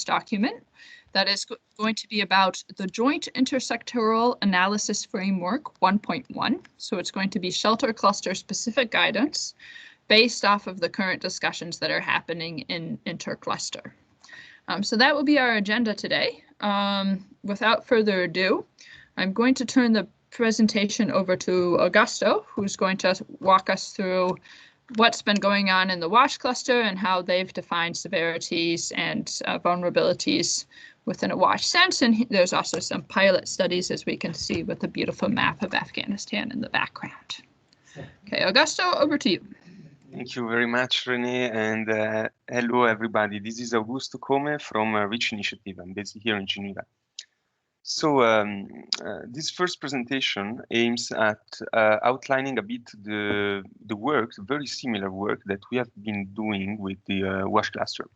this document that is going to be about the Joint Intersectoral Analysis Framework 1.1. So it's going to be shelter cluster specific guidance based off of the current discussions that are happening in intercluster. So that will be our agenda today. Without further ado, I'm going to turn the presentation over to Augusto, who's going to walk us through what's been going on in the WASH cluster and how they've defined severities and vulnerabilities within a WASH sense. And there's also some pilot studies, as we can see, with a beautiful map of Afghanistan in the background. Okay, Augusto, over to you. Thank you very much, Renee, and hello, everybody. This is Augusto Come from Reach Initiative. I'm based here in Geneva. So this first presentation aims at outlining a bit the work, very similar work that we have been doing with the WASH cluster.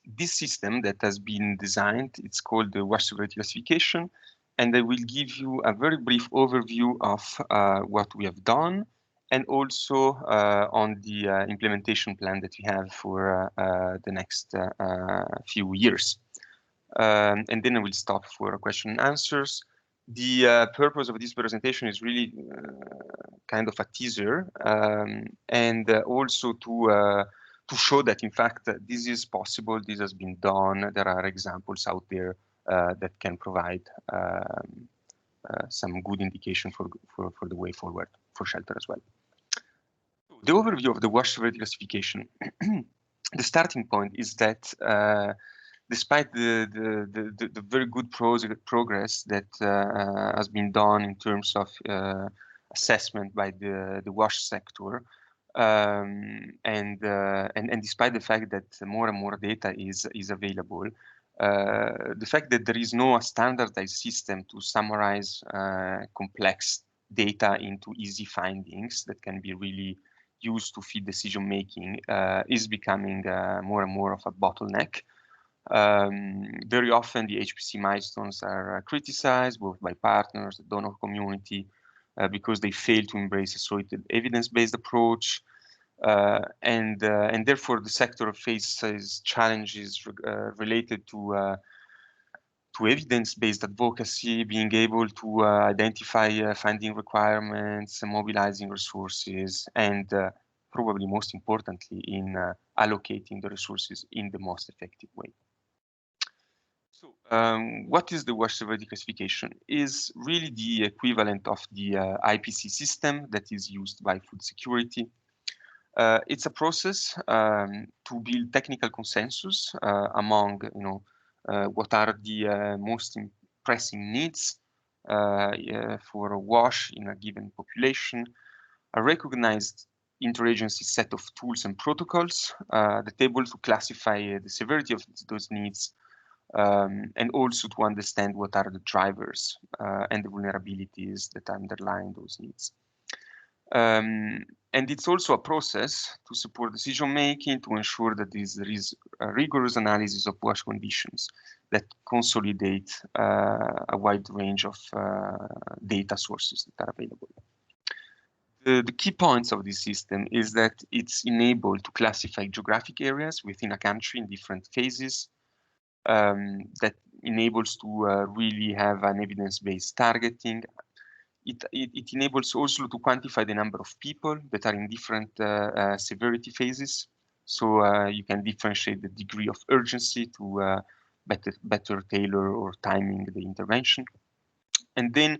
This system that has been designed, it's called the WASH severity classification, and I will give you a very brief overview of what we have done, and also on the implementation plan that we have for the next few years. And then I will stop for question and answers. The purpose of this presentation is really kind of a teaser, and also to show that, in fact, this is possible, this has been done. There are examples out there that can provide some good indication for the way forward for shelter as well. The overview of the WASH severity classification. The starting point is that despite the very good progress that has been done in terms of assessment by the WASH sector, and despite the fact that more and more data is available, the fact that there is no standardized system to summarize complex data into easy findings that can be really used to feed decision making is becoming more and more of a bottleneck. Very often the HPC milestones are criticized both by partners, the donor community, because they fail to embrace a solid evidence-based approach, and therefore the sector faces challenges related to evidence-based advocacy, being able to identify funding requirements, mobilizing resources, and probably most importantly in allocating the resources in the most effective way. So what is the WASH severity classification? Is really the equivalent of the IPC system that is used by food security. It's a process to build technical consensus among, what are the most pressing needs for a WASH in a given population, a recognized interagency set of tools and protocols that able to classify the severity of those needs, and also to understand what are the drivers and the vulnerabilities that underlie those needs. And it's also a process to support decision making, to ensure that there is a rigorous analysis of WASH conditions that consolidate a wide range of data sources that are available. The key points of this system is that it's enabled to classify geographic areas within a country in different phases, that enables to really have an evidence-based targeting. It enables also to quantify the number of people that are in different severity phases. So you can differentiate the degree of urgency to better tailor or timing the intervention. And then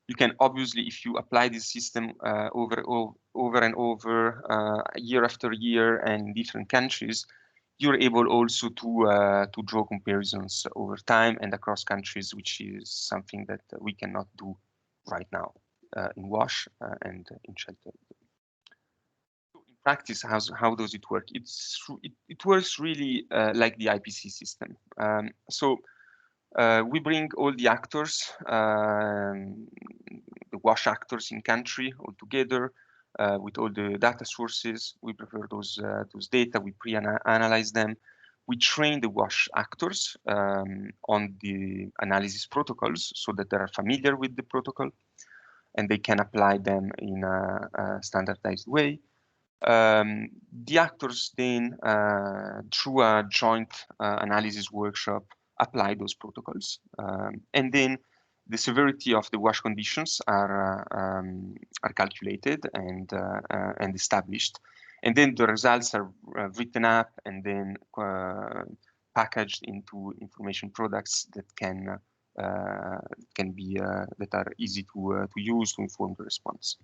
you can obviously, if you apply this system over and over, year after year and in different countries, you're able also to draw comparisons over time and across countries, which is something that we cannot do right now in WASH and in shelter. So in practice, how does it work? It works really like the IPC system. We bring all the actors, the WASH actors in country all together with all the data sources. We prepare those data, we pre-analyze them. We train the WASH actors on the analysis protocols so that they are familiar with the protocol and they can apply them in a standardized way. The actors then, through a joint analysis workshop, apply those protocols, and then the severity of the wash conditions are calculated and established, and then the results are written up and then packaged into information products that can be that are easy to use to inform the response.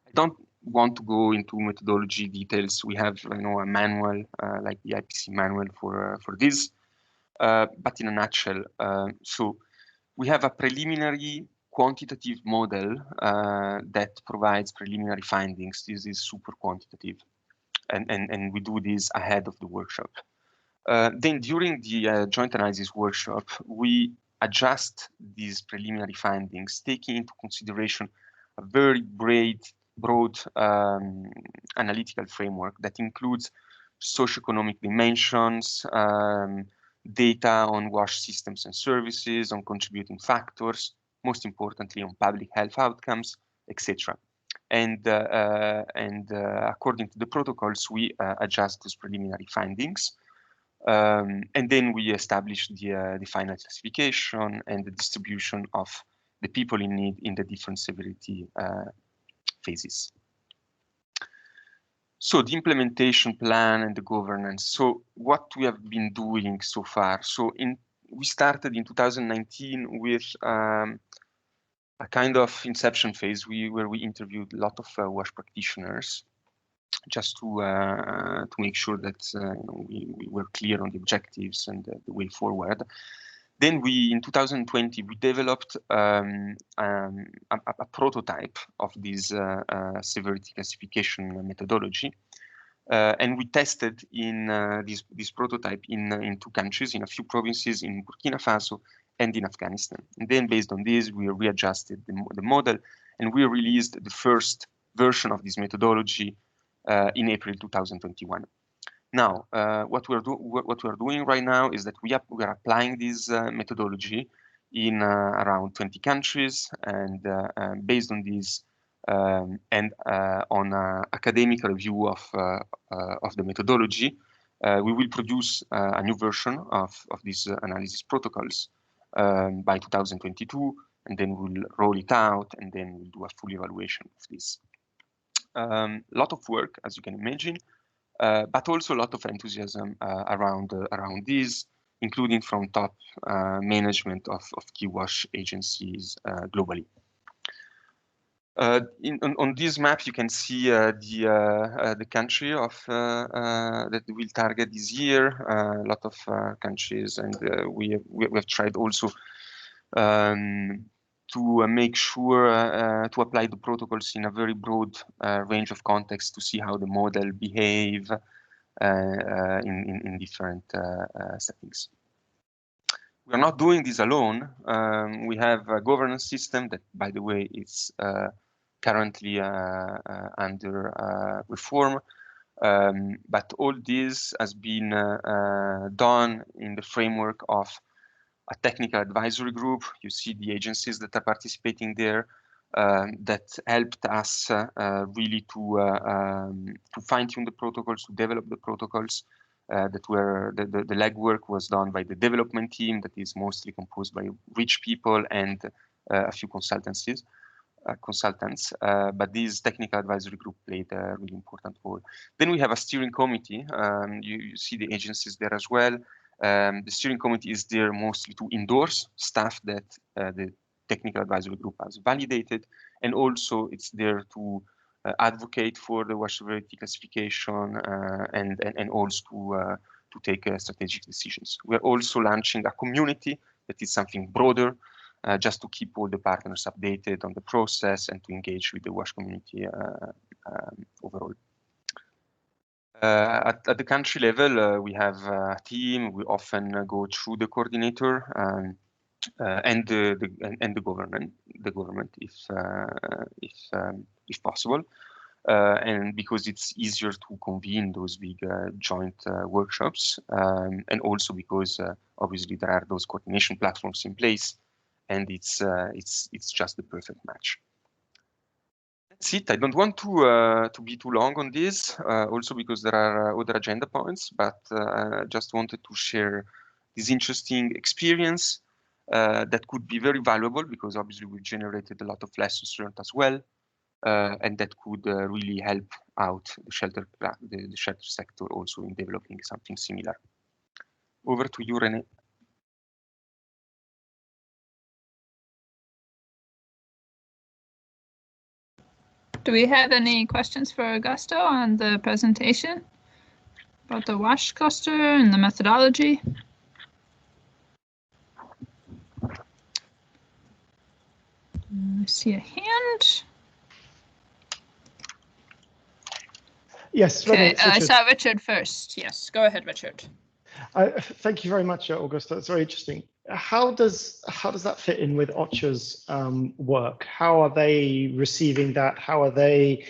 I don't want to go into methodology details. We have a manual like the IPC manual for this, but in a nutshell, so we have a preliminary quantitative model that provides preliminary findings. This is super quantitative, and we do this ahead of the workshop. Then during the joint analysis workshop, we adjust these preliminary findings, taking into consideration a very broad analytical framework that includes socioeconomic dimensions, data on wash systems and services, on contributing factors, most importantly on public health outcomes, etc. And according to the protocols, we adjust those preliminary findings. And then we establish the final classification and the distribution of the people in need in the different severity phases. So the implementation plan and the governance. So what we have been doing so far. So we started in 2019 with a kind of inception phase where we interviewed a lot of WASH practitioners, just to make sure that we were clear on the objectives and the way forward. Then in 2020, we developed a prototype of this severity classification methodology. And we tested in this prototype in 2 countries, in a few provinces, in Burkina Faso and in Afghanistan. And then based on this, we readjusted the model, and we released the first version of this methodology in April 2021. Now, what we are doing right now is that we are applying this methodology in around 20 countries, and based on this and on academic review of the methodology, we will produce a new version of these analysis protocols by 2022, and then we'll roll it out, and then we'll do a full evaluation of this. Lot of work, as you can imagine, but also a lot of enthusiasm around this, including from top management of key WASH agencies globally. On this map, you can see the country of that we'll target this year. A lot of countries, and we have tried also to make sure to apply the protocols in a very broad range of contexts to see how the model behave in different settings. We are not doing this alone. We have a governance system that, by the way, is currently under reform. But all this has been done in the framework of a technical advisory group. You see the agencies that are participating there that helped us really to fine-tune the protocols, to develop the protocols. That were the legwork was done by the development team that is mostly composed by rich people and a few consultants. But this technical advisory group played a really important role. Then we have a steering committee. You see the agencies there as well. The steering committee is there mostly to endorse stuff that the technical advisory group has validated, and also it's there to advocate for the WASH severity classification and also to take strategic decisions. We are also launching a community that is something broader, just to keep all the partners updated on the process and to engage with the WASH community overall. At the country level, we have a team. We often go through the coordinator and the government if possible, and because it's easier to convene those big joint workshops, and also because obviously there are those coordination platforms in place, and it's just the perfect match. that's it. I don't want to be too long on this, also because there are other agenda points, but I just wanted to share this interesting experience that could be very valuable because obviously we've generated a lot of lessons learned as well, and that could really help out the shelter sector also in developing something similar. Over to you, René. Do we have any questions for Augusto on the presentation about the WASH cluster and the methodology? I see a hand. Yes, Okay, René, I saw Richard first. Yes, go ahead, Richard. Thank you very much, Augusto. That's very interesting. How does that fit in with OCHA's work? How are they receiving that? How are they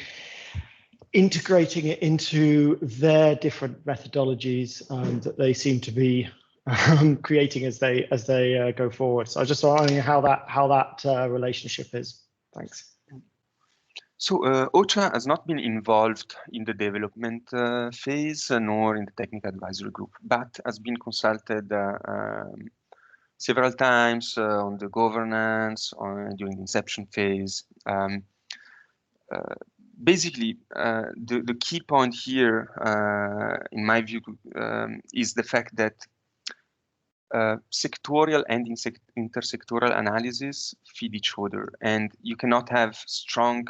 integrating it into their different methodologies that they seem to be creating as they go forward? So I was just wondering how that relationship is. Thanks. So OCHA has not been involved in the development phase nor in the technical advisory group, but has been consulted several times on the governance during the inception phase. Basically, the key point here, in my view, is the fact that sectorial and intersectoral analysis feed each other, and you cannot have strong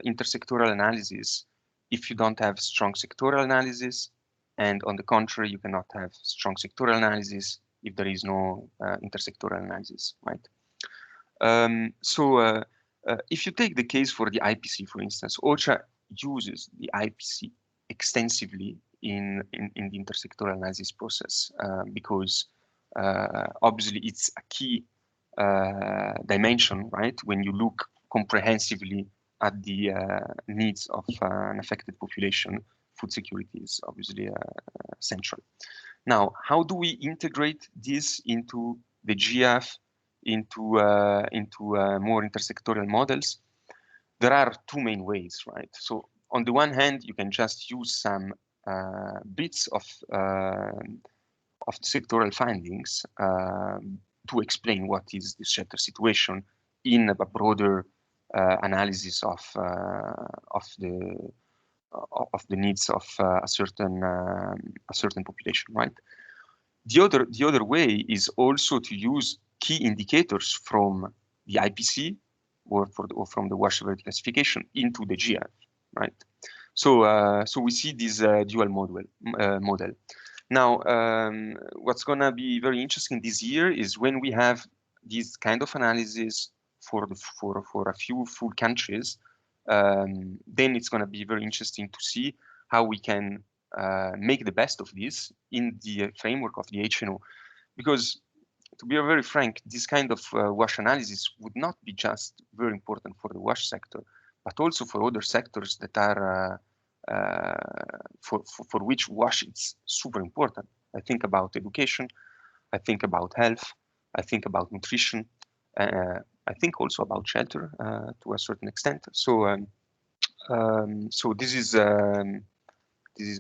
intersectoral analysis if you don't have strong sectoral analysis, and on the contrary, you cannot have strong sectoral analysis if there is no intersectoral analysis, right? If you take the case for the IPC, for instance, OCHA uses the IPC extensively in the intersectoral analysis process because obviously it's a key dimension, right? When you look comprehensively at the needs of an affected population, food security is obviously central. Now, how do we integrate this into the JIAF, into more intersectoral models? There are two main ways, right? So on the one hand, you can just use some bits of the sectoral findings to explain what is the shelter situation in a broader analysis of the needs of a certain population, right? The other way is also to use key indicators from the IPC or from the WASH severity classification into the JIAF, right? So we see this dual model. Now, what's gonna be very interesting this year is when we have this kind of analysis for a few full countries, then it's gonna be very interesting to see how we can make the best of this in the framework of the HNO, because to be very frank, this kind of WASH analysis would not be just very important for the WASH sector, but also for other sectors that are for which WASH is super important. I think about education, I think about health, I think about nutrition, I think also about shelter to a certain extent. So this is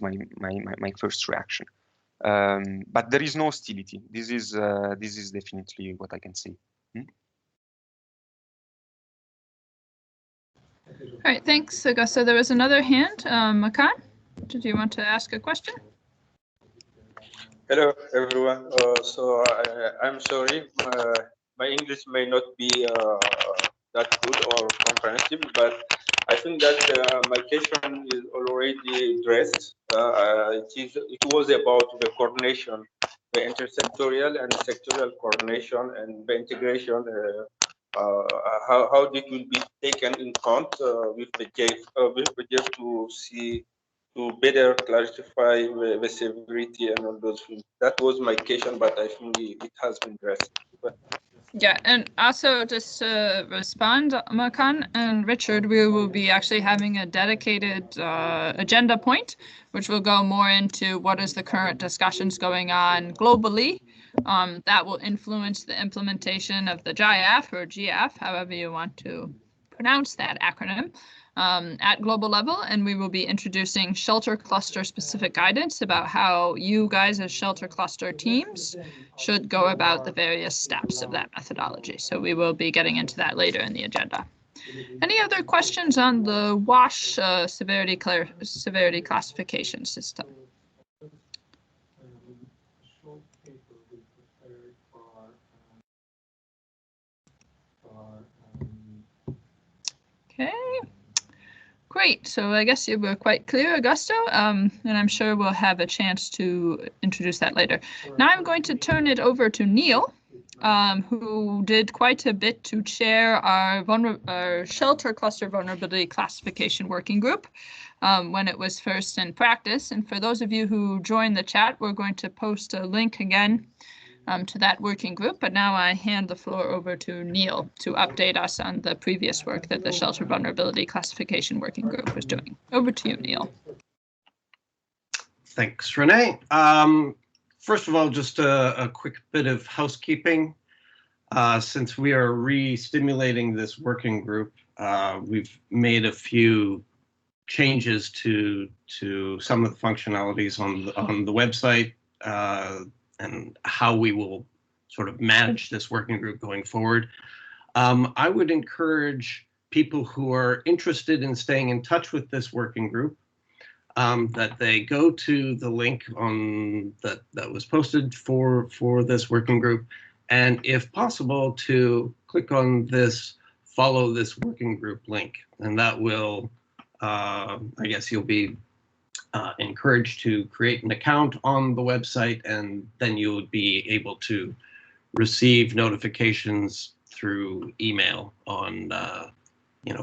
my first reaction. But there is no hostility. This is definitely what I can say. All right, thanks, Augusto. There was another hand. Makan, did you want to ask a question? Hello, everyone. I'm sorry, my English may not be that good or comprehensive, but I think that my question is already addressed. It was about the coordination, the intersectorial and sectorial coordination and the integration. How it will be taken in account with the JIAF to see, to better clarify the severity and all those things. That was my question, but I think it has been addressed. Yeah, and also just to respond, Makan and Richard, we will be actually having a dedicated agenda point, which will go more into what is the current discussions going on globally. That will influence the implementation of the JIAF or JIAF, however you want to pronounce that acronym. at global level, and we will be introducing shelter cluster specific guidance about how you guys as shelter cluster teams should go about the various steps of that methodology. So we will be getting into that later in the agenda. Any other questions on the WASH severity classification system? Okay, great. So I guess you were quite clear, Augusto, and I'm sure we'll have a chance to introduce that later. Now I'm going to turn it over to Neil, who did quite a bit to chair our shelter cluster vulnerability classification working group when it was first in practice. And for those of you who joined the chat, we're going to post a link again to that working group. But now I hand the floor over to Neil to update us on the previous work that the Shelter Vulnerability Classification Working Group was doing. Over to you, Neil. Thanks, Renee. First of all, just a quick bit of housekeeping. Since we are re-stimulating this working group, we've made a few changes to some of the functionalities on the website, and how we will sort of manage this working group going forward. I would encourage people who are interested in staying in touch with this working group that they go to the link on that was posted for this working group, and if possible to click on this follow this working group link, and that will I guess you'll be encouraged to create an account on the website, and then you would be able to receive notifications through email on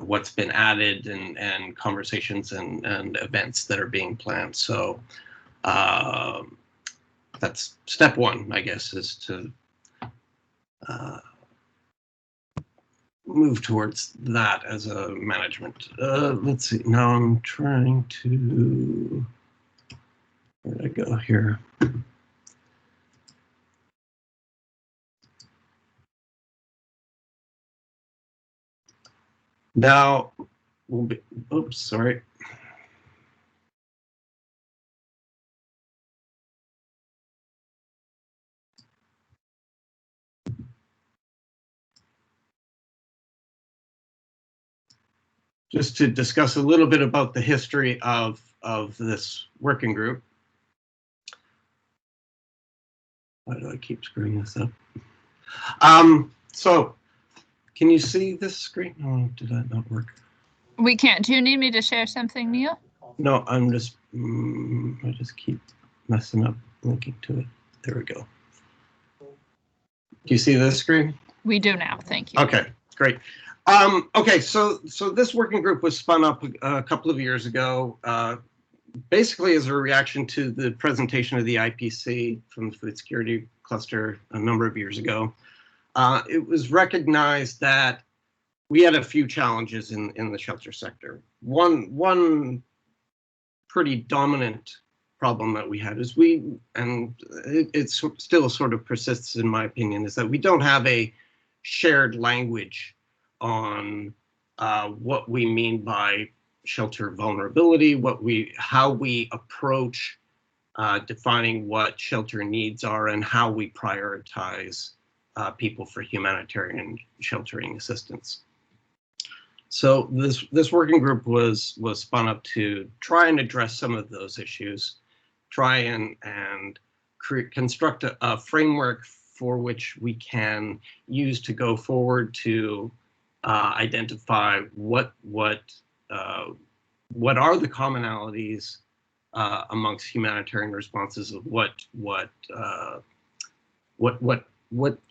what's been added and conversations and events that are being planned. So that's step one, I guess, is to move towards that as a management. Let's see, now I'm trying to, where did I go here? Now, we'll be, oops, sorry. Just to discuss a little bit about the history of this working group. Why do I keep screwing this up? So, can you see this screen? Oh, did that not work? We can't. Do you need me to share something, Neil? No, I'm just, I just keep messing up linking to it. There we go. Do you see this screen? We do now, thank you. Okay, great. Okay, so this working group was spun up a couple of years ago, basically as a reaction to the presentation of the IPC from the Food Security Cluster a number of years ago. It was recognized that we had a few challenges in the shelter sector. One pretty dominant problem that we had is it still sort of persists in my opinion, is that we don't have a shared language on what we mean by shelter vulnerability, how we approach defining what shelter needs are, and how we prioritize people for humanitarian sheltering assistance. So this working group was spun up to try and address some of those issues, try and construct a framework for which we can use to go forward to identify what are the commonalities amongst humanitarian responses of what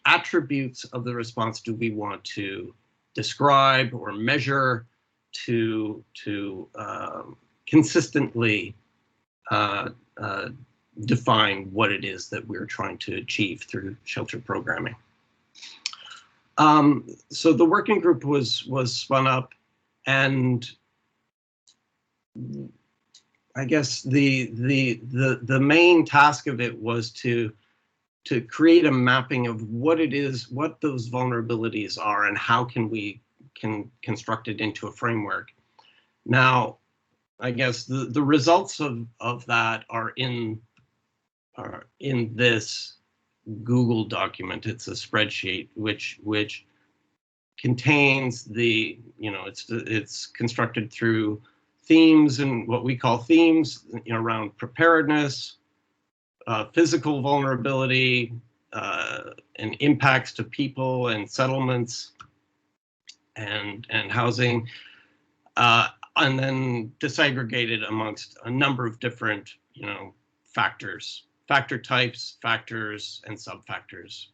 attributes of the response do we want to describe or measure to consistently define what it is that we're trying to achieve through shelter programming. So the working group was spun up, and I guess the main task of it was to create a mapping of what it is, what those vulnerabilities are, and how can we construct it into a framework. Now, I guess the results of that are in this Google document. It's a spreadsheet which contains the, it's constructed through themes and what we call themes, around preparedness, physical vulnerability, and impacts to people and settlements and housing, and then disaggregated amongst a number of different, factors, factor types, factors, and subfactors.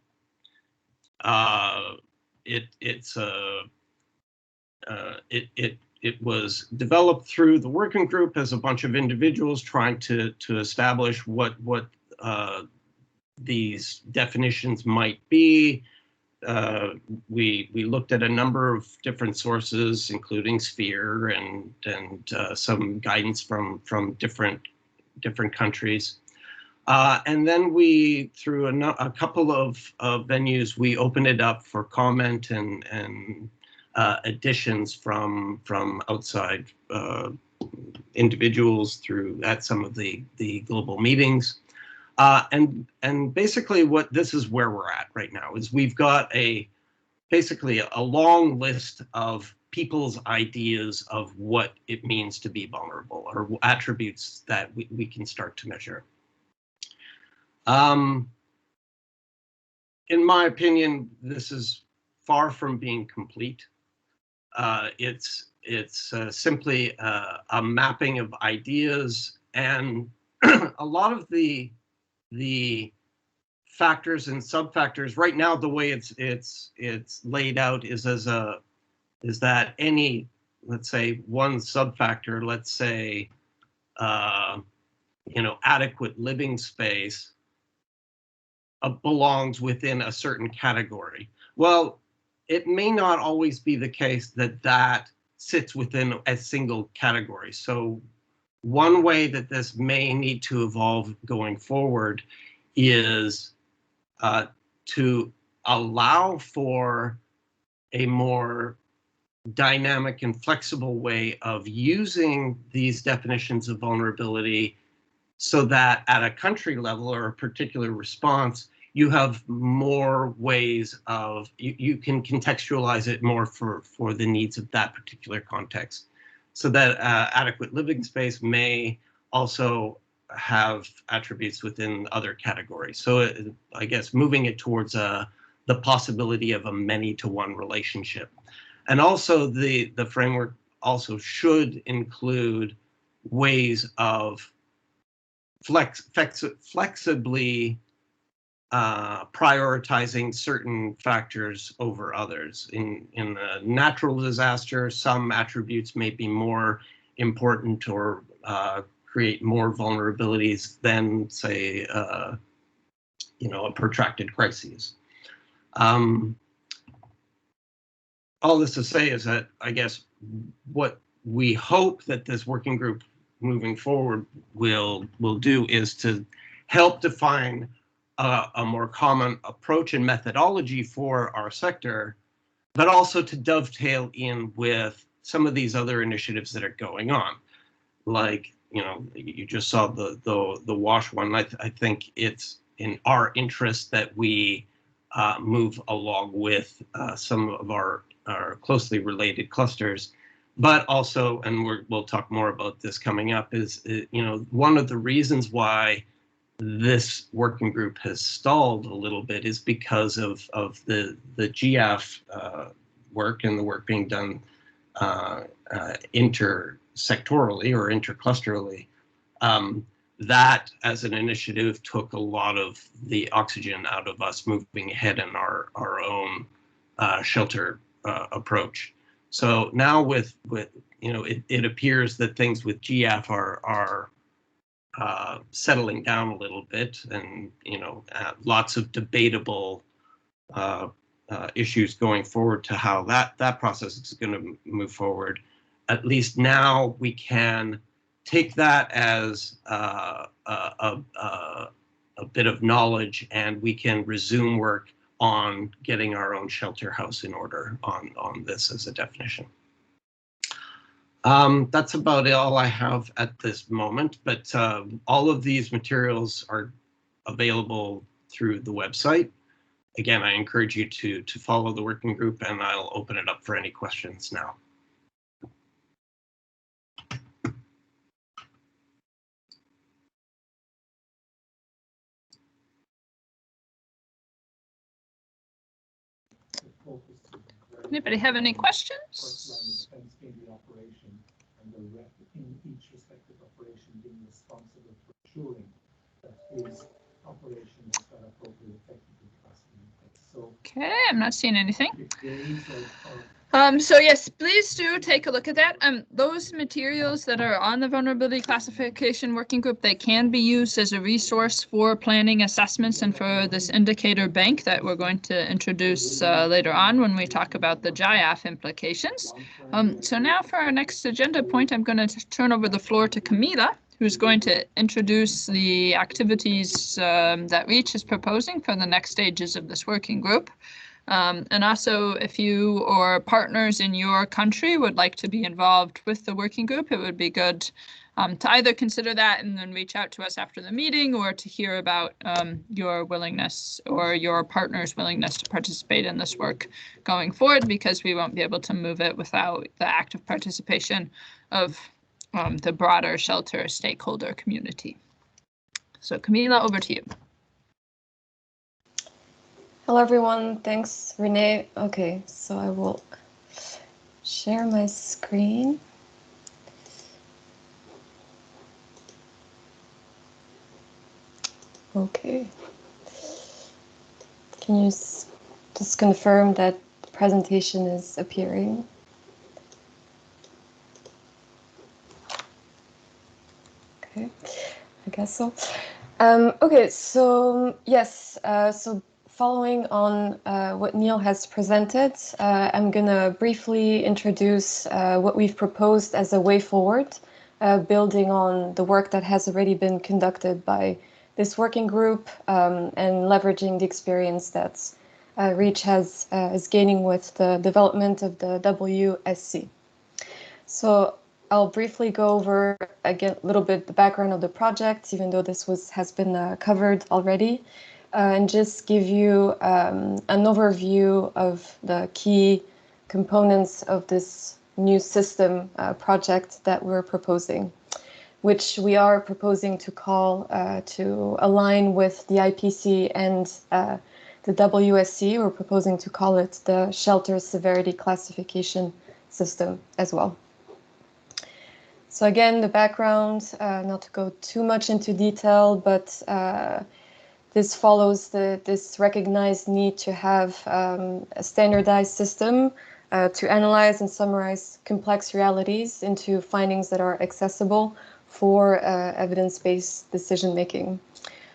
It was developed through the working group as a bunch of individuals trying to establish what these definitions might be. We looked at a number of different sources, including Sphere and some guidance from different countries. And then we, through a couple of venues, we opened it up for comment and additions from outside individuals at some of the global meetings. And basically this is where we're at right now, is we've got basically a long list of people's ideas of what it means to be vulnerable, or attributes that we can start to measure. In my opinion, this is far from being complete. It's simply a mapping of ideas, and a lot of the factors and subfactors right now, the way it's laid out is that any, let's say, one subfactor, let's say, adequate living space, belongs within a certain category. Well, it may not always be the case that sits within a single category. So one way that this may need to evolve going forward is to allow for a more dynamic and flexible way of using these definitions of vulnerability, so that at a country level or a particular response, you have more ways of, you can contextualize it more for the needs of that particular context. So that adequate living space may also have attributes within other categories. So I guess moving it towards the possibility of a many-to-one relationship. And also the framework also should include ways of flexibly prioritizing certain factors over others. In a natural disaster, some attributes may be more important or create more vulnerabilities than, say, a protracted crisis. All this to say is that, I guess, what we hope that this working group moving forward will do is to help define a more common approach and methodology for our sector, but also to dovetail in with some of these other initiatives that are going on. Like, you just saw the WASH one. I think it's in our interest that we move along with some of our closely related clusters, but also, and we'll talk more about this coming up, is one of the reasons why this working group has stalled a little bit is because of the JIAF work and the work being done intersectorally or interclusterally. That as an initiative took a lot of the oxygen out of us moving ahead in our own shelter approach. So now with it appears that things with JIAF are settling down a little bit, and lots of debatable issues going forward to how that process is going to move forward. At least now we can take that as a bit of knowledge, and we can resume work on getting our own shelter house in order on this as a definition. That's about all I have at this moment, but all of these materials are available through the website. Again, I encourage you to follow the working group, and I'll open it up for any questions now. Anybody have any questions? Okay, I'm not seeing anything. So yes, please do take a look at that. Those materials that are on the Vulnerability Classification Working Group, they can be used as a resource for planning assessments and for this indicator bank that we're going to introduce later on when we talk about the JIAF implications. So now for our next agenda point, I'm going to turn over the floor to Camila, who's going to introduce the activities that REACH is proposing for the next stages of this working group. And also, if you or partners in your country would like to be involved with the working group, it would be good to either consider that and then reach out to us after the meeting, or to hear about your willingness or your partner's willingness to participate in this work going forward, because we won't be able to move it without the active participation of the broader shelter stakeholder community. So Camila, over to you. Hello, everyone. Thanks, Renee. Okay, so I will share my screen. Okay. Can you just confirm that the presentation is appearing? Okay, I guess so. Okay, so yes, so following on what Neil has presented, I'm going to briefly introduce what we've proposed as a way forward, building on the work that has already been conducted by this working group and leveraging the experience that REACH is gaining with the development of the WSC. So I'll briefly go over again a little bit the background of the project, even though this has been covered already. And just give you an overview of the key components of this new system project that we're proposing, which we are proposing to call to align with the IPC and the WSC. We're proposing to call it the Shelter Severity Classification System as well. So again, the background, not to go too much into detail, but this follows this recognized need to have a standardized system to analyze and summarize complex realities into findings that are accessible for evidence-based decision-making.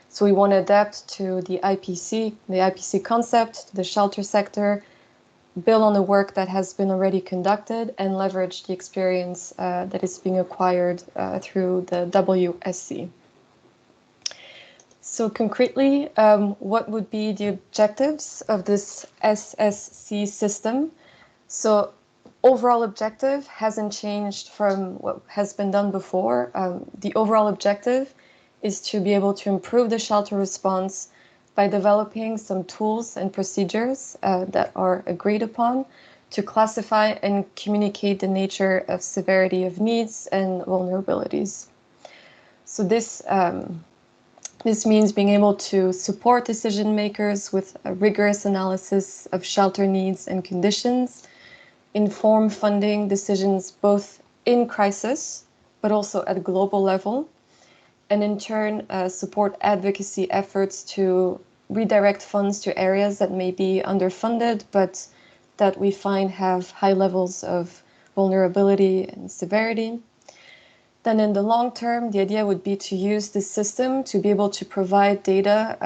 So we want to adapt to the IPC concept, the shelter sector, build on the work that has been already conducted, and leverage the experience that is being acquired through the WSC. So concretely, what would be the objectives of this SSC system? So overall objective hasn't changed from what has been done before. The overall objective is to be able to improve the shelter response by developing some tools and procedures that are agreed upon to classify and communicate the nature of severity of needs and vulnerabilities. So this means being able to support decision makers with a rigorous analysis of shelter needs and conditions, inform funding decisions both in crisis, but also at a global level, and in turn support advocacy efforts to redirect funds to areas that may be underfunded, but that we find have high levels of vulnerability and severity. Then in the long term, the idea would be to use this system to be able to provide data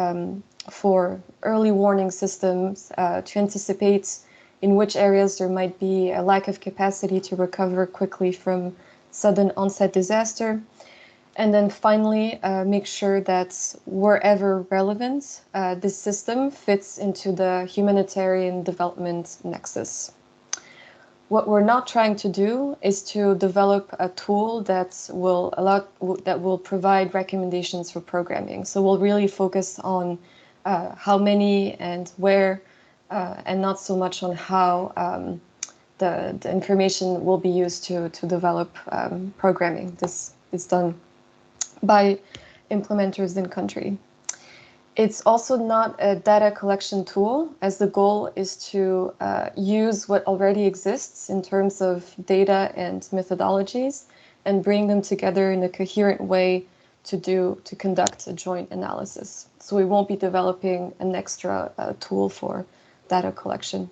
for early warning systems to anticipate in which areas there might be a lack of capacity to recover quickly from sudden onset disaster. And then finally, make sure that wherever relevant, this system fits into the humanitarian development nexus. what we're not trying to do is to develop a tool that will provide recommendations for programming. So we'll really focus on how many and where, and not so much on how the information will be used to develop programming. This is done by implementers in country. It's also not a data collection tool, as the goal is to use what already exists in terms of data and methodologies and bring them together in a coherent way to conduct a joint analysis. So we won't be developing an extra tool for data collection.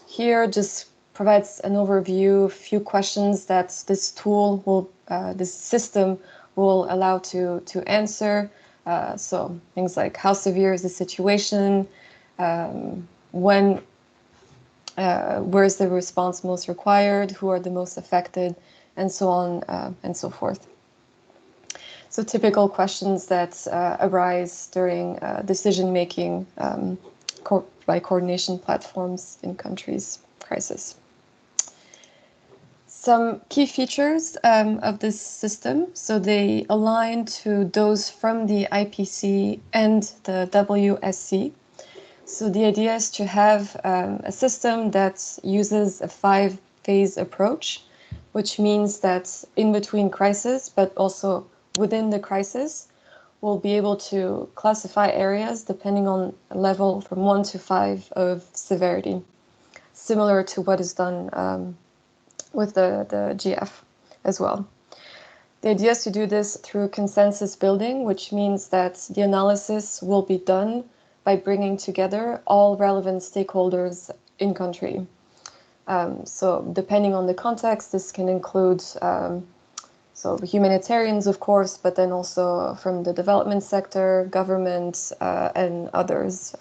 Here just provides an overview, a few questions that this tool will, this system will allow to answer. So things like how severe is the situation, where is the response most required, who are the most affected, and so on and so forth. So typical questions that arise during decision-making by coordination platforms in countries' crisis. Some key features of this system, so they align to those from the IPC and the WSC. So the idea is to have a system that uses a 5-phase approach, which means that in between crises, but also within the crisis, we'll be able to classify areas depending on a level from 1 to 5 of severity, similar to what is done with the JIAF as well. The idea is to do this through consensus building, which means that the analysis will be done by bringing together all relevant stakeholders in country. So depending on the context, this can include so humanitarians, of course, but then also from the development sector, government, and others.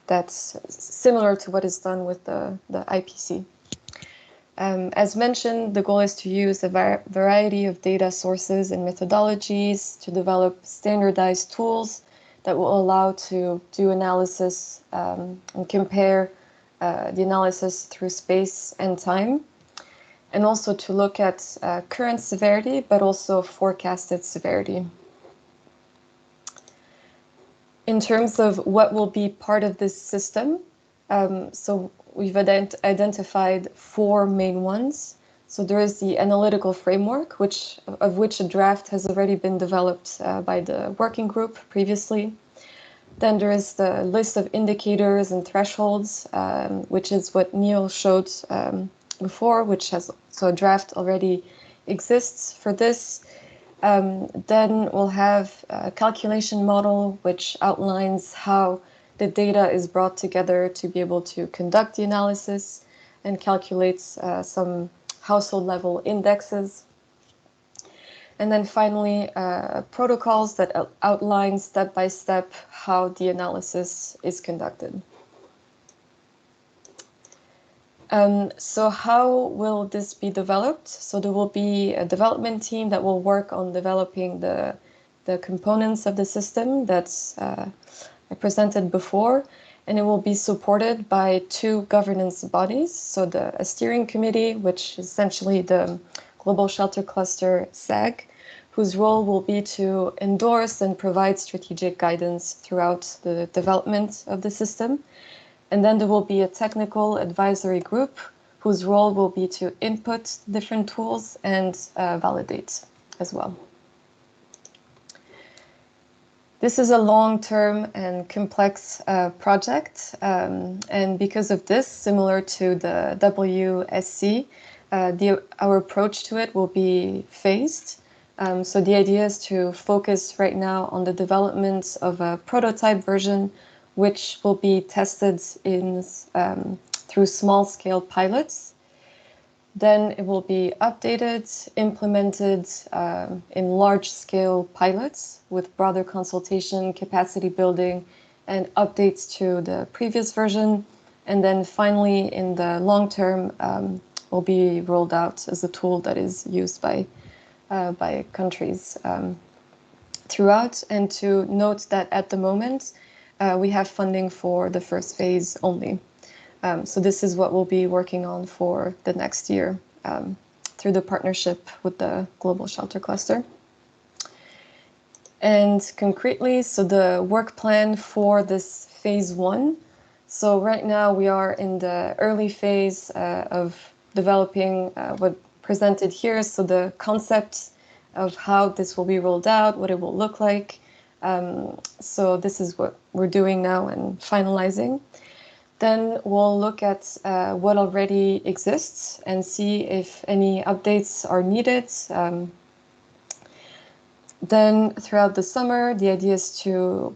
That's similar to what is done with the IPC. As mentioned, the goal is to use a variety of data sources and methodologies to develop standardized tools that will allow to do analysis and compare the analysis through space and time, and also to look at current severity, but also forecasted severity. In terms of what will be part of this system, so we've identified 4 main ones. So there is the analytical framework, of which a draft has already been developed by the working group previously. Then there is the list of indicators and thresholds, which is what Neil showed before, which has, so a draft already exists for this. Then we'll have a calculation model, which outlines how the data is brought together to be able to conduct the analysis and calculates some household level indexes. And then finally, protocols that outline step by step how the analysis is conducted. So how will this be developed? So there will be a development team that will work on developing the components of the system that's I presented before, and it will be supported by 2 governance bodies. So a steering committee, which is essentially the Global Shelter Cluster SAG, whose role will be to endorse and provide strategic guidance throughout the development of the system. And then there will be a technical advisory group whose role will be to input different tools and validate as well. This is a long-term and complex project, and because of this, similar to the WSC, our approach to it will be phased. So the idea is to focus right now on the development of a prototype version, which will be tested through small-scale pilots. Then it will be updated, implemented in large-scale pilots with broader consultation, capacity building, and updates to the previous version. And then finally, in the long term, will be rolled out as a tool that is used by countries throughout. And to note that at the moment, we have funding for the first phase only. So this is what we'll be working on for the next year through the partnership with the Global Shelter Cluster. And concretely, so the work plan for this phase 1. So right now we are in the early phase of developing what presented here. So the concept of how this will be rolled out, what it will look like. So this is what we're doing now and finalizing. Then we'll look at what already exists and see if any updates are needed. Then throughout the summer, the idea is to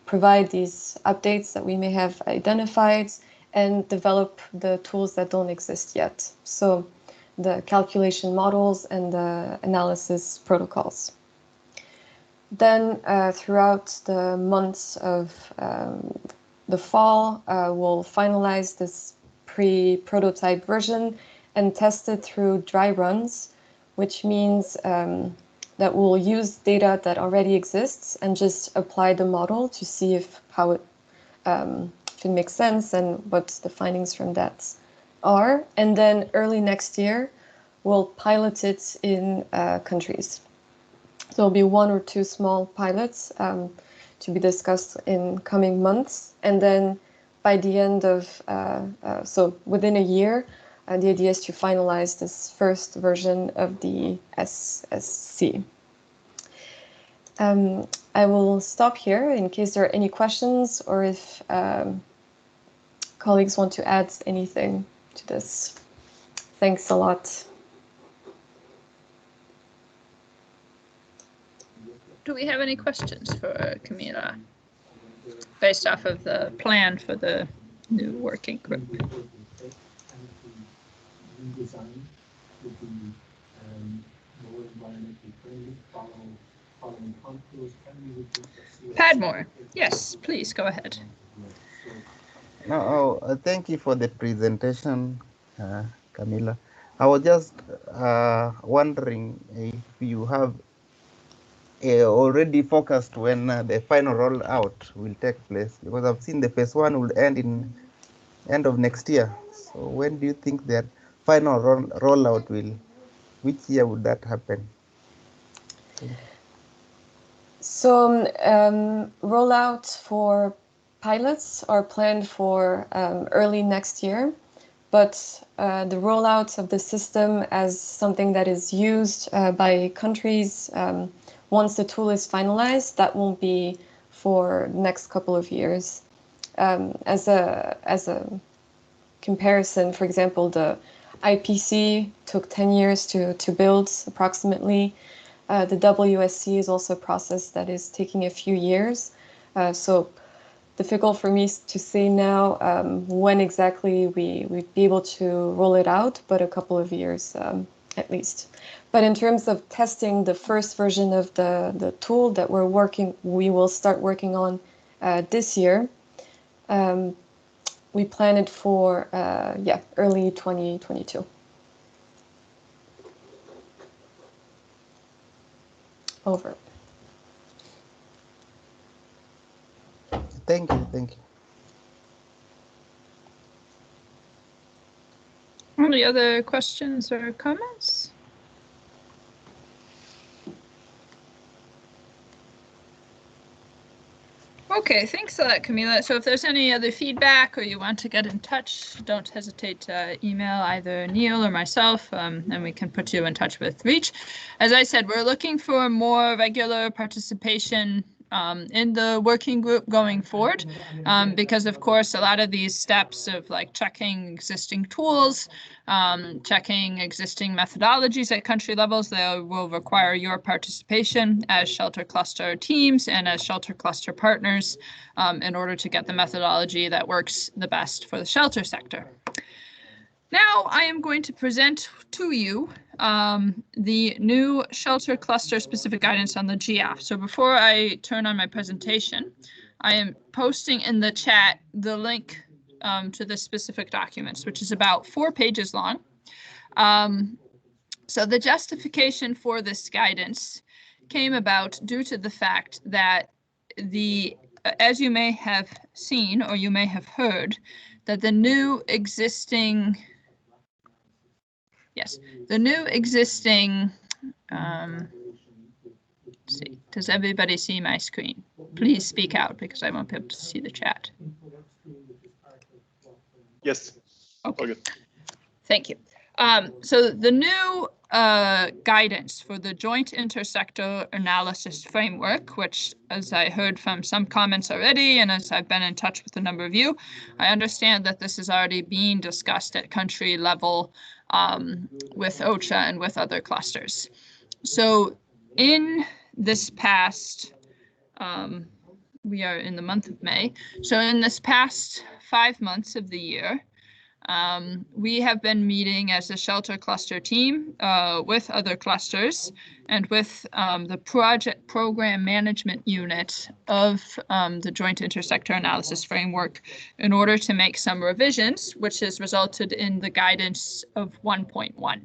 provide these updates that we may have identified and develop the tools that don't exist yet. So the calculation models and the analysis protocols. Then throughout the months of the fall, we'll finalize this pre-prototype version and test it through dry runs, which means that we'll use data that already exists and just apply the model to see if it makes sense and what the findings from that are. And then early next year, we'll pilot it in countries. So there'll be 1 or 2 small pilots to be discussed in coming months. And then by the end of, so within a year, the idea is to finalize this first version of the SSC. I will stop here in case there are any questions or if colleagues want to add anything to this. Thanks a lot. Do we have any questions for Camila based off of the plan for the new working group? Padmore, yes, please go ahead. No, thank you for the presentation, Camila. I was just wondering if you have already focused when the final rollout will take place, because I've seen the phase 1 will end in end of next year. So when do you think that final rollout will, which year would that happen? So rollout for pilots are planned for early next year, but the rollout of the system as something that is used by countries once the tool is finalized, that won't be for the next couple of years. As a comparison, for example, the IPC took 10 years to build approximately. The WSC is also a process that is taking a few years. So difficult for me to say now when exactly we'd be able to roll it out, but a couple of years at least. But in terms of testing the first version of the tool that we will start working on this year, we plan it for early 2022. Over. Thank you, thank you. Any other questions or comments? Okay, thanks a lot, Camila. So if there's any other feedback or you want to get in touch, don't hesitate to email either Neil or myself, and we can put you in touch with Reach. As I said, we're looking for more regular participation in the working group going forward, because of course a lot of these steps of like checking existing tools, checking existing methodologies at country levels, they will require your participation as shelter cluster teams and as shelter cluster partners in order to get the methodology that works the best for the shelter sector. Now I am going to present to you the new shelter cluster specific guidance on the JIAF. So before I turn on my presentation, I am posting in the chat the link to the specific documents, which is about 4 pages long. So the justification for this guidance came about due to the fact that as you may have seen or you may have heard, that the new existing, yes, the new existing, let's see, does everybody see my screen? Please speak out because I won't be able to see the chat. Yes. Okay. Okay. Thank you. So the new guidance for the Joint Intersector Analysis Framework, which, as I heard from some comments already, and as I've been in touch with a number of you, I understand that this is already being discussed at country level with OCHA and with other clusters. So in this past, we are in the month of May, so in this past 5 months of the year, we have been meeting as a shelter cluster team with other clusters and with the program management unit of the Joint Intersector Analysis Framework in order to make some revisions, which has resulted in the guidance of 1.1.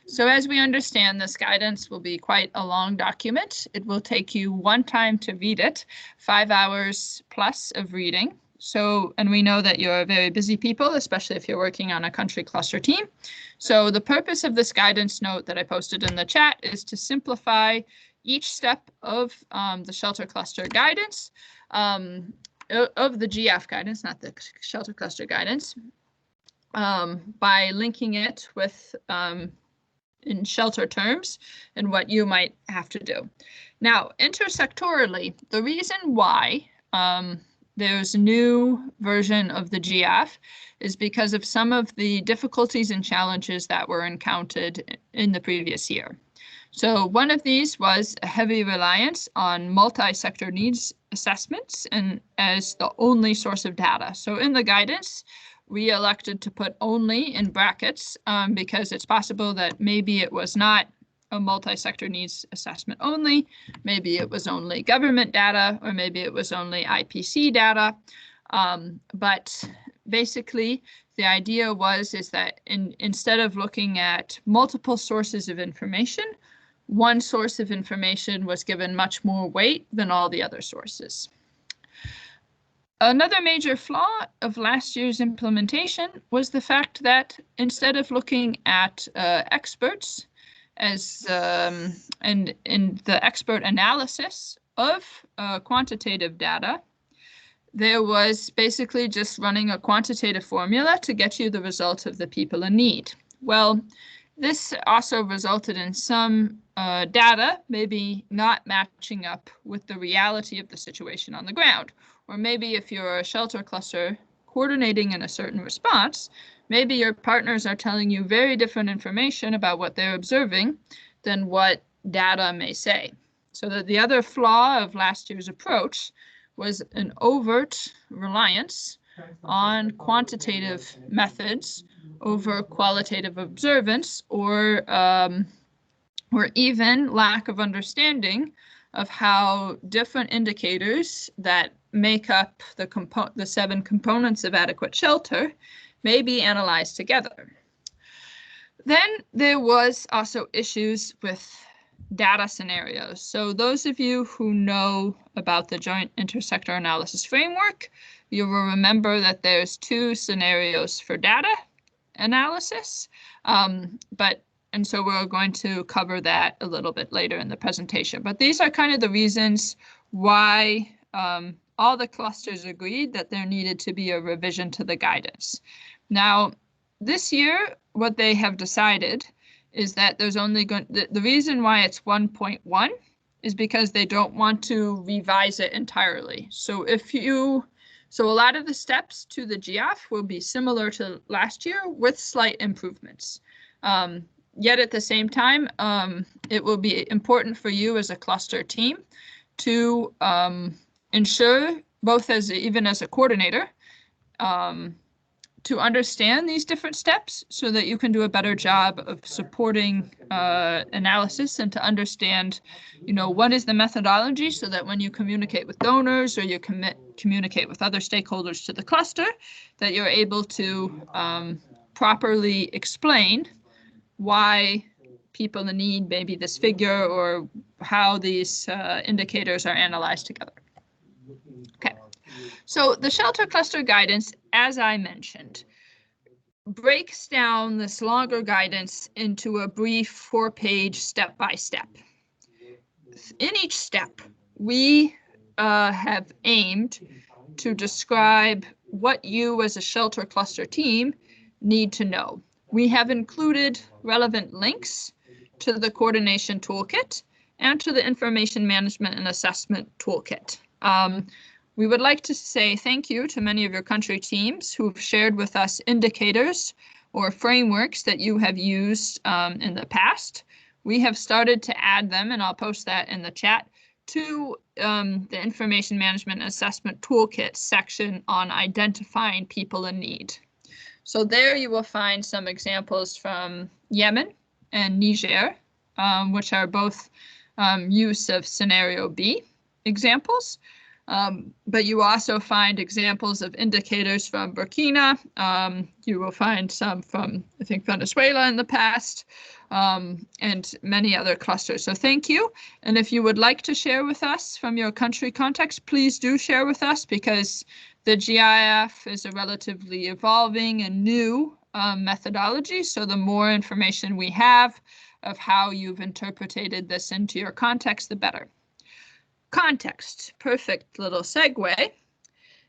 So as we understand, this guidance will be quite a long document. It will take you one time to read it, 5 hours plus of reading. So, and we know that you're very busy people, especially if you're working on a country cluster team. So the purpose of this guidance note that I posted in the chat is to simplify each step of the shelter cluster guidance, of the JIAF guidance, not the shelter cluster guidance, by linking it with in shelter terms and what you might have to do. Now, intersectorally, the reason why there's a new version of the JIAF is because of some of the difficulties and challenges that were encountered in the previous year. So one of these was a heavy reliance on multi-sector needs assessments and as the only source of data. So in the guidance, we elected to put only in brackets because it's possible that maybe it was not a multi-sector needs assessment only, maybe it was only government data, or maybe it was only IPC data. But basically, the idea is that instead of looking at multiple sources of information, one source of information was given much more weight than all the other sources. Another major flaw of last year's implementation was the fact that instead of looking at experts as and in the expert analysis of quantitative data, there was basically just running a quantitative formula to get you the result of the people in need. Well, this also resulted in some data maybe not matching up with the reality of the situation on the ground. Or maybe if you're a shelter cluster coordinating in a certain response, maybe your partners are telling you very different information about what they're observing than what data may say. So that the other flaw of last year's approach was an overt reliance on quantitative methods over qualitative observance, or even lack of understanding of how different indicators that make up the 7 components of adequate shelter may be analyzed together. Then there was also issues with data scenarios. So those of you who know about the Joint Intersector Analysis Framework, you will remember that there's 2 scenarios for data analysis, and so we're going to cover that a little bit later in the presentation. But these are kind of the reasons why all the clusters agreed that there needed to be a revision to the guidance. Now, this year, what they have decided is that there's only going, the reason why it's 1.1 is because they don't want to revise it entirely. So so a lot of the steps to the JIAF will be similar to last year with slight improvements. Yet at the same time, it will be important for you as a cluster team to ensure, both even as a coordinator, to understand these different steps so that you can do a better job of supporting analysis, and to understand, what is the methodology, so that when you communicate with donors or you communicate with other stakeholders to the cluster, that you're able to properly explain why people in need may be this figure, or how these indicators are analyzed together. Okay, So the shelter cluster guidance, as I mentioned, breaks down this longer guidance into a brief 4-page step-by-step. In each step, we have aimed to describe what you as a shelter cluster team need to know. We have included relevant links to the coordination toolkit and to the information management and assessment toolkit. We would like to say thank you to many of your country teams who've shared with us indicators or frameworks that you have used in the past. We have started to add them, and I'll post that in the chat, to the information management and assessment toolkit section on identifying people in need. So there you will find some examples from Yemen and Niger, which are both use of scenario B examples. But you also find examples of indicators from Burkina. You will find some from, I think, Venezuela in the past, and many other clusters. So thank you. And if you would like to share with us from your country context, please do share with us, because the JIAF is a relatively evolving and new methodology. So the more information we have of how you've interpreted this into your context, the better. Context, perfect little segue,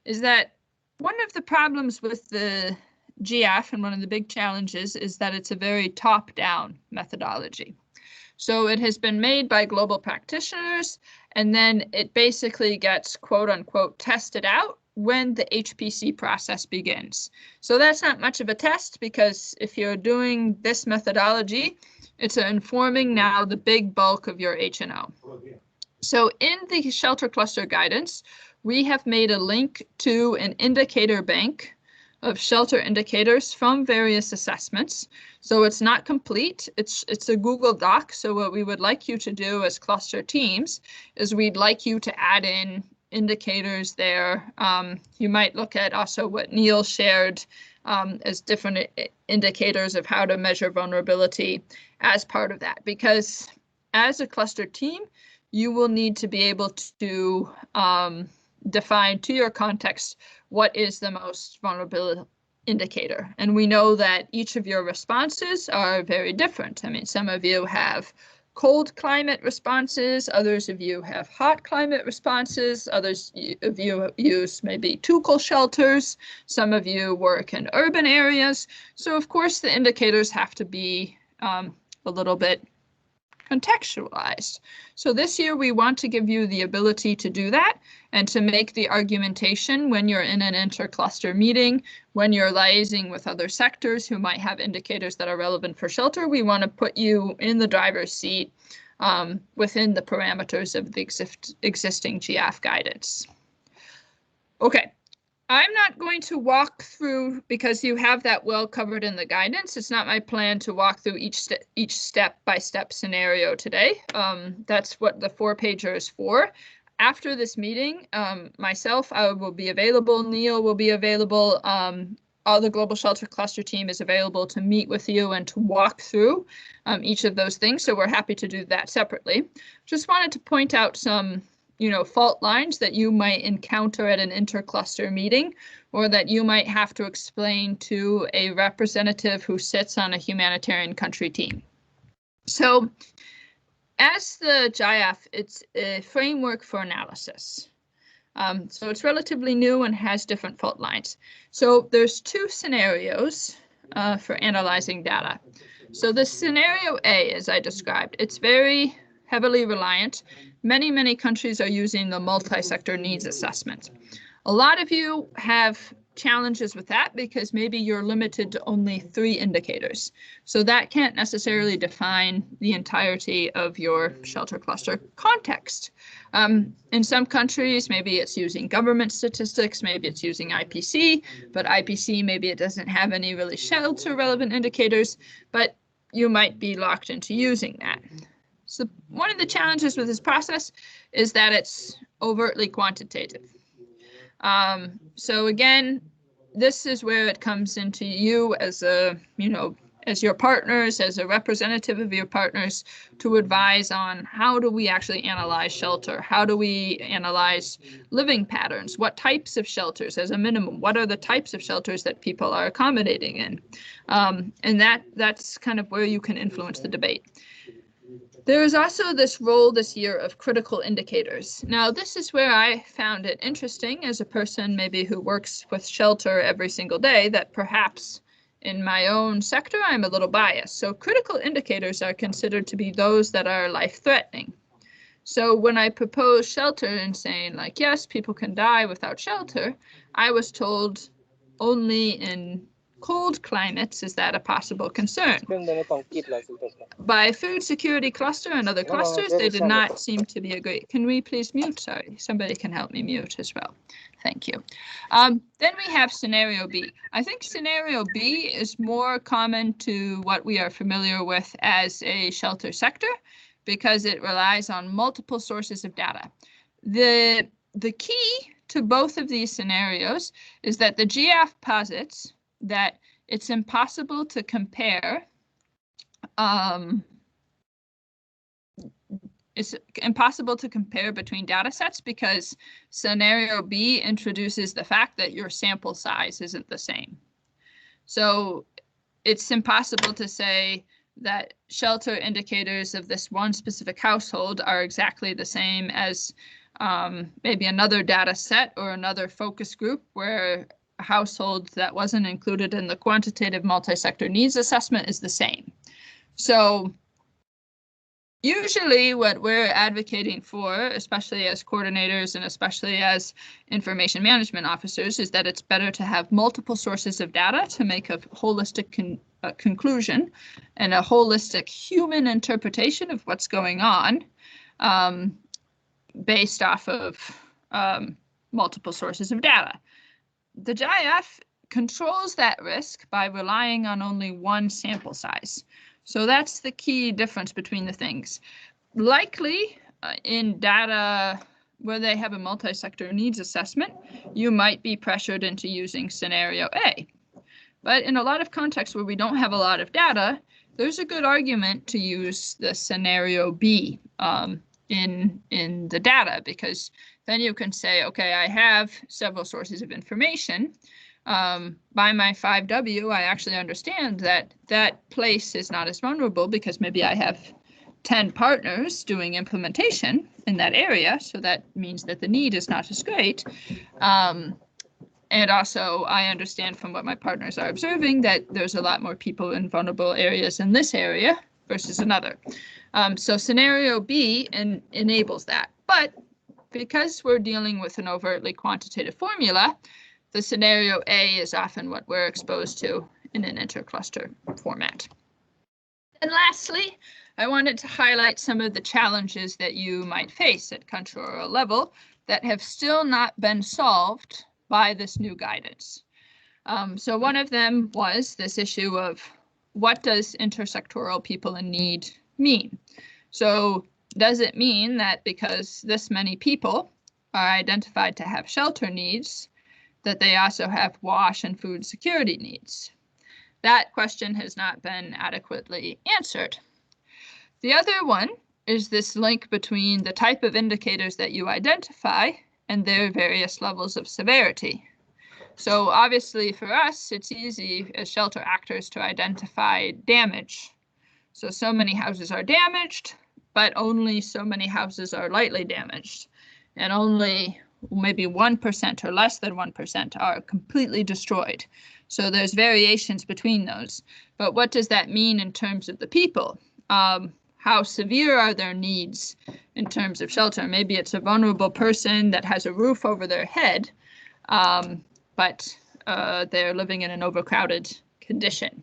is that one of the problems with the JIAF and one of the big challenges is that it's a very top-down methodology. So it has been made by global practitioners, and then it basically gets quote unquote tested out when the HPC process begins. So that's not much of a test, because if you're doing this methodology, it's informing now the big bulk of your H&O. So in the shelter cluster guidance, we have made a link to an indicator bank of shelter indicators from various assessments. So it's not complete, it's a Google Doc. So what we would like you to do as cluster teams is we'd like you to add in indicators there. You might look at also what Neil shared as different indicators of how to measure vulnerability as part of that, because as a cluster team, you will need to be able to define to your context what is the most vulnerable indicator. And we know that each of your responses are very different. I mean, some of you have cold climate responses, others of you have hot climate responses, others of you use maybe TUCL shelters, some of you work in urban areas. So of course the indicators have to be a little bit contextualized. So this year we want to give you the ability to do that and to make the argumentation when you're in an intercluster meeting, when you're liaising with other sectors who might have indicators that are relevant for shelter. We want to put you in the driver's seat within the parameters of the existing JIAF guidance. Okay. I'm not going to walk through, because you have that well covered in the guidance. It's not my plan to walk through each step-by-step scenario today. That's what the 4-pager is for. After this meeting, myself, I will be available. Neil will be available. All the Global Shelter Cluster team is available to meet with you and to walk through each of those things. So we're happy to do that separately. Just wanted to point out some fault lines that you might encounter at an intercluster meeting, or that you might have to explain to a representative who sits on a humanitarian country team. So as the JIAF, it's a framework for analysis. So it's relatively new and has different fault lines. So there's 2 scenarios for analyzing data. So the scenario A, as I described, it's very heavily reliant. Many countries are using the multi-sector needs assessment. A lot of you have challenges with that because maybe you're limited to only 3 indicators. So that can't necessarily define the entirety of your shelter cluster context. In some countries, maybe it's using government statistics, maybe it's using IPC, but IPC, maybe it doesn't have any really shelter relevant indicators, but you might be locked into using that. So one of the challenges with this process is that it's overtly quantitative. So again, this is where it comes into you as a, as your partners, as a representative of your partners, to advise on how do we actually analyze shelter? How do we analyze living patterns? What types of shelters as a minimum? What are the types of shelters that people are accommodating in? And that's kind of where you can influence the debate. There is also this role this year of critical indicators. Now, this is where I found it interesting as a person maybe who works with shelter every single day, that perhaps in my own sector, I'm a little biased. So critical indicators are considered to be those that are life-threatening. So when I propose shelter and saying like, yes, people can die without shelter, I was told only in cold climates is that a possible concern. By food security cluster and other clusters, they did not seem to be agreed. Can we please mute? Sorry, somebody can help me mute as well. Thank you. Then we have scenario B. I think scenario B is more common to what we are familiar with as a shelter sector, because it relies on multiple sources of data. The key to both of these scenarios is that the JIAF posits that it's impossible to compare between data sets, because scenario B introduces the fact that your sample size isn't the same. So it's impossible to say that shelter indicators of this one specific household are exactly the same as maybe another data set or another focus group where a household that wasn't included in the quantitative multi-sector needs assessment is the same. So usually what we're advocating for, especially as coordinators and especially as information management officers, is that it's better to have multiple sources of data to make a holistic conclusion and a holistic human interpretation of what's going on based off of multiple sources of data. The JIAF controls that risk by relying on only one sample size. So that's the key difference between the things. Likely in data where they have a multi-sector needs assessment, you might be pressured into using scenario A. But in a lot of contexts where we don't have a lot of data, there's a good argument to use the scenario B in the data, because then you can say, okay, I have several sources of information. By my 5W, I actually understand that that place is not as vulnerable because maybe I have 10 partners doing implementation in that area. So that means that the need is not as great. And also I understand from what my partners are observing that there's a lot more people in vulnerable areas in this area versus another. So scenario B enables that. But because we're dealing with an overtly quantitative formula, the scenario A is often what we're exposed to in an intercluster format. And lastly, I wanted to highlight some of the challenges that you might face at country or level that have still not been solved by this new guidance. So one of them was this issue of what does intersectoral people in need mean? So does it mean that because this many people are identified to have shelter needs, that they also have wash and food security needs? That question has not been adequately answered. The other one is this link between the type of indicators that you identify and their various levels of severity. So obviously for us, it's easy as shelter actors to identify damage. So many houses are damaged, but only so many houses are lightly damaged, and only maybe 1% or less than 1% are completely destroyed. So there's variations between those. But what does that mean in terms of the people? How severe are their needs in terms of shelter? Maybe it's a vulnerable person that has a roof over their head, but they're living in an overcrowded condition.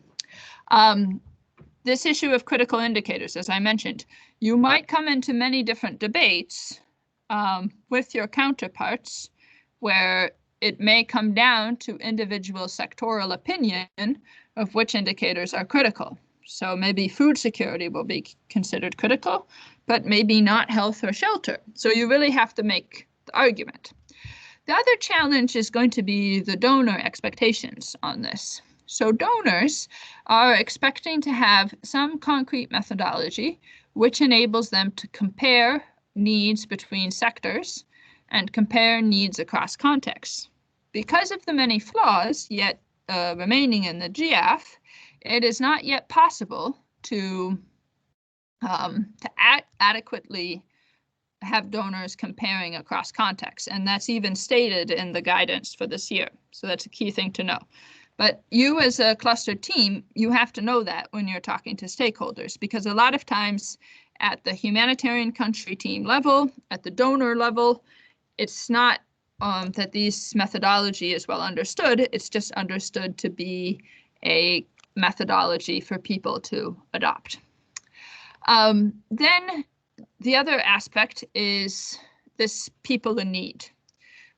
This issue of critical indicators, as I mentioned, you might come into many different debates with your counterparts where it may come down to individual sectoral opinion of which indicators are critical. So maybe food security will be considered critical, but maybe not health or shelter. So you really have to make the argument. The other challenge is going to be the donor expectations on this. So donors are expecting to have some concrete methodology which enables them to compare needs between sectors and compare needs across contexts. Because of the many flaws yet remaining in the JIAF, it is not yet possible to adequately have donors comparing across contexts, and that's even stated in the guidance for this year. So that's a key thing to know. But you as a cluster team, you have to know that when you're talking to stakeholders, because a lot of times at the humanitarian country team level, at the donor level, it's not that this methodology is well understood. It's just understood to be a methodology for people to adopt. Then the other aspect is this people in need.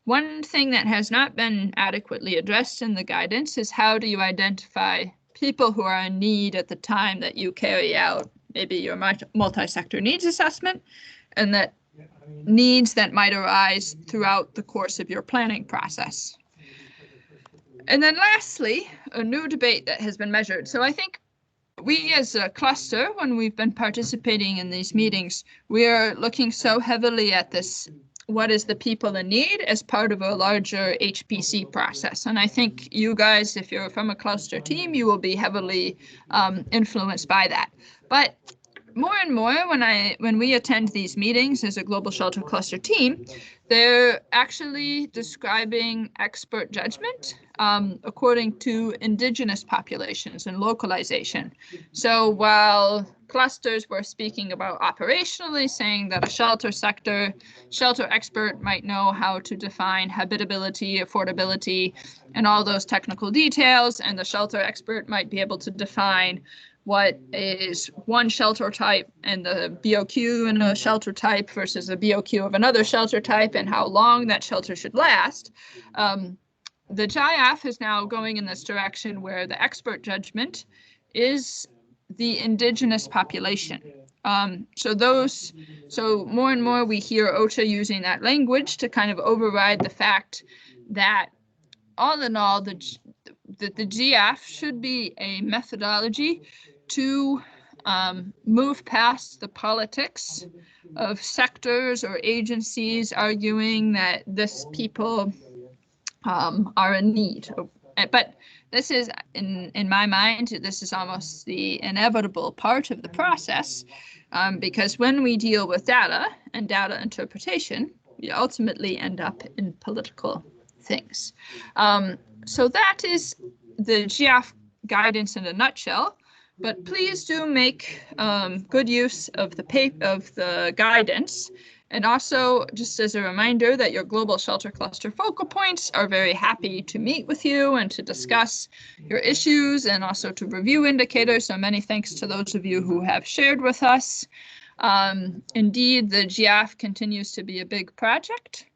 One thing that has not been adequately addressed in the guidance is how do you identify people who are in need at the time that you carry out maybe your multi-sector needs assessment, and that needs that might arise throughout the course of your planning process. And then lastly, a new debate that has been measured. So I think we as a cluster, when we've been participating in these meetings, we are looking so heavily at this, what is the people in need, as part of a larger HPC process. And I think you guys, if you're from a cluster team, you will be heavily influenced by that. But more and more, when we attend these meetings as a global shelter cluster team, they're actually describing expert judgment according to indigenous populations and localization. So while clusters were speaking about operationally, saying that a shelter expert might know how to define habitability, affordability, and all those technical details, and the shelter expert might be able to define what is one shelter type and the BOQ in a shelter type versus a BOQ of another shelter type and how long that shelter should last. The JIAF is now going in this direction where the expert judgment is the indigenous population. So more and more we hear OCHA using that language to kind of override the fact that all in all, the JIAF should be a methodology to move past the politics of sectors or agencies arguing that this people are in need. But this is, in my mind, this is almost the inevitable part of the process, because when we deal with data and data interpretation, we ultimately end up in political things. So that is the JIAF guidance in a nutshell. But please do make good use of the guidance. And also, just as a reminder that your global shelter cluster focal points are very happy to meet with you and to discuss your issues and also to review indicators. So many thanks to those of you who have shared with us. Indeed, the JIAF continues to be a big project.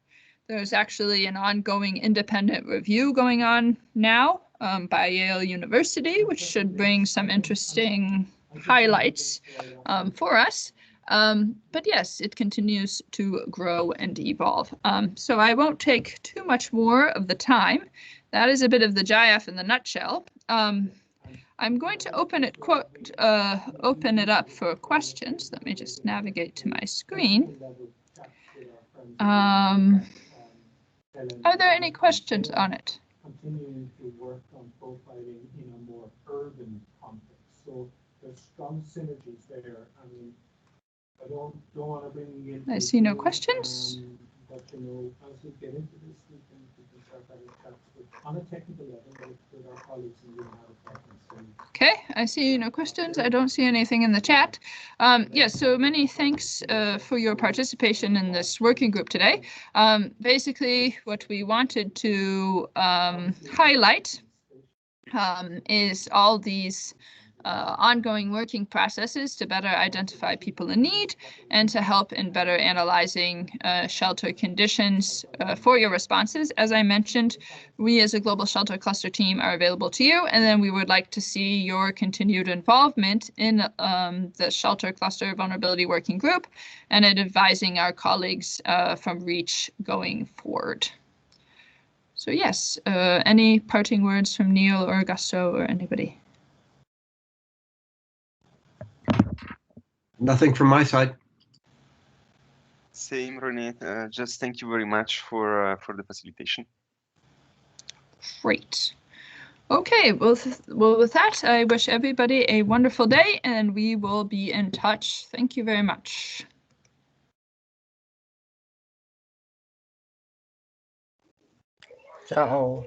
There's actually an ongoing independent review going on now by Yale University, which should bring some interesting highlights for us. But yes, it continues to grow and evolve. So I won't take too much more of the time. That is a bit of the JIAF in the nutshell. I'm going to open it up for questions. Let me just navigate to my screen. Are there any questions on it? Continuing to work on profiling in a more urban context. So there's strong synergies there. I mean, I don't want to bring in. I see no questions. But you know, as we get into this, we can start having chats on a technical level with our colleagues and we have a preference. Okay, I see no questions. I don't see anything in the chat. Yes, so many thanks for your participation in this working group today. Basically, what we wanted to highlight is all these ongoing working processes to better identify people in need and to help in better analyzing shelter conditions for your responses. As I mentioned, we as a global shelter cluster team are available to you, and then we would like to see your continued involvement in the shelter cluster vulnerability working group and in advising our colleagues from REACH going forward. So yes, any parting words from Neil or Augusto or anybody? Nothing from my side. Same, René. Just thank you very much for the facilitation. Great. Okay, well, with that, I wish everybody a wonderful day, and we will be in touch. Thank you very much. Ciao.